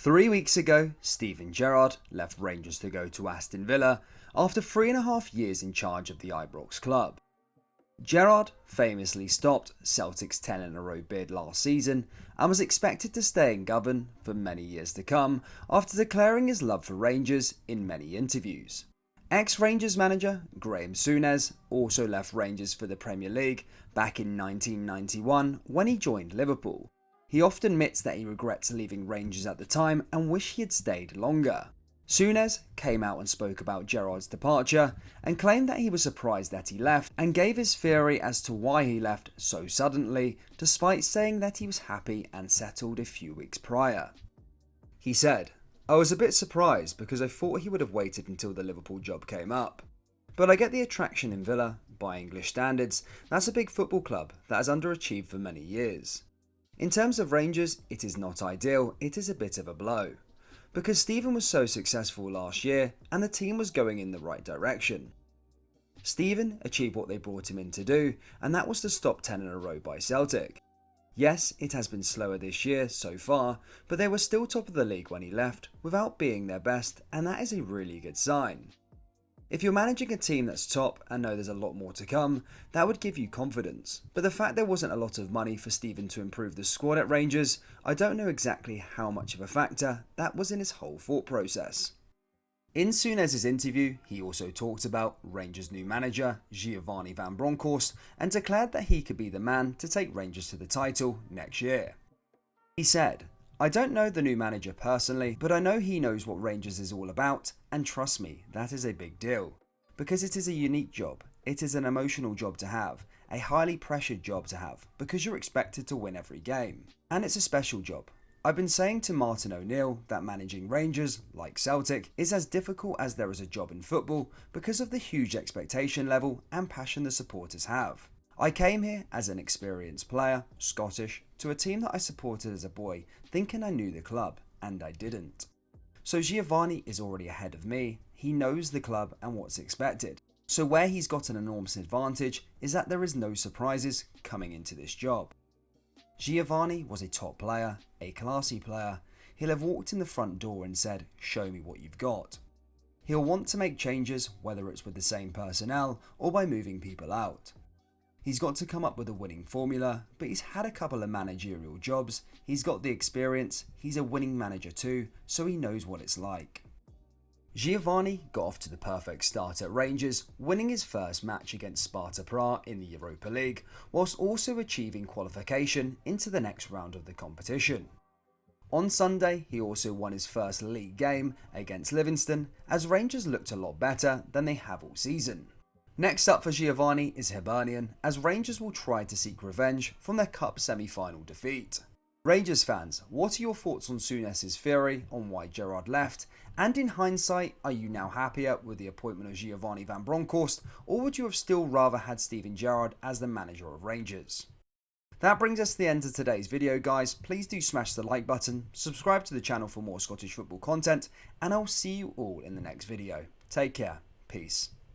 3 weeks ago, Steven Gerrard left Rangers to go to Aston Villa after 3.5 years in charge of the Ibrox club. Gerrard famously stopped Celtic's 10-in-a-row bid last season and was expected to stay in Govan for many years to come after declaring his love for Rangers in many interviews. Ex-Rangers manager Graham Souness also left Rangers for the Premier League back in 1991 when he joined Liverpool. He often admits that he regrets leaving Rangers at the time and wished he had stayed longer. Souness came out and spoke about Gerrard's departure and claimed that he was surprised that he left and gave his theory as to why he left so suddenly, despite saying that he was happy and settled a few weeks prior. He said, "I was a bit surprised because I thought he would have waited until the Liverpool job came up. But I get the attraction in Villa. By English standards, that's a big football club that has underachieved for many years. In terms of Rangers, it is not ideal, it is a bit of a blow. Because Steven was so successful last year and the team was going in the right direction. Steven achieved what they brought him in to do, and that was to stop 10 in a row by Celtic. Yes, it has been slower this year so far, but they were still top of the league when he left without being their best, and that is a really good sign. If you're managing a team that's top and know there's a lot more to come, that would give you confidence. But the fact there wasn't a lot of money for Steven to improve the squad at Rangers, I don't know exactly how much of a factor that was in his whole thought process." In Souness' interview, he also talked about Rangers' new manager, Giovanni Van Bronckhorst, and declared that he could be the man to take Rangers to the title next year. He said, "I don't know the new manager personally, but I know he knows what Rangers is all about, and trust me, that is a big deal. Because it is a unique job, it is an emotional job to have, a highly pressured job to have, because you're expected to win every game. And it's a special job. I've been saying to Martin O'Neill that managing Rangers, like Celtic, is as difficult as there is a job in football because of the huge expectation level and passion the supporters have. I came here as an experienced player, Scottish, to a team that I supported as a boy, thinking I knew the club, and I didn't. So Giovanni is already ahead of me, he knows the club and what's expected. So where he's got an enormous advantage is that there is no surprises coming into this job. Giovanni was a top player, a classy player. He'll have walked in the front door and said, 'Show me what you've got.' He'll want to make changes, whether it's with the same personnel or by moving people out. He's got to come up with a winning formula, but he's had a couple of managerial jobs, he's got the experience, he's a winning manager too, so he knows what it's like." Giovanni got off to the perfect start at Rangers, winning his first match against Sparta Prague in the Europa League, whilst also achieving qualification into the next round of the competition. On Sunday, he also won his first league game against Livingston, as Rangers looked a lot better than they have all season. Next up for Giovanni is Hibernian, as Rangers will try to seek revenge from their cup semi-final defeat. Rangers fans, what are your thoughts on Souness' theory on why Gerrard left? And in hindsight, are you now happier with the appointment of Giovanni Van Bronckhorst, or would you have still rather had Steven Gerrard as the manager of Rangers? That brings us to the end of today's video, guys. Please do smash the like button, subscribe to the channel for more Scottish football content, and I'll see you all in the next video. Take care. Peace.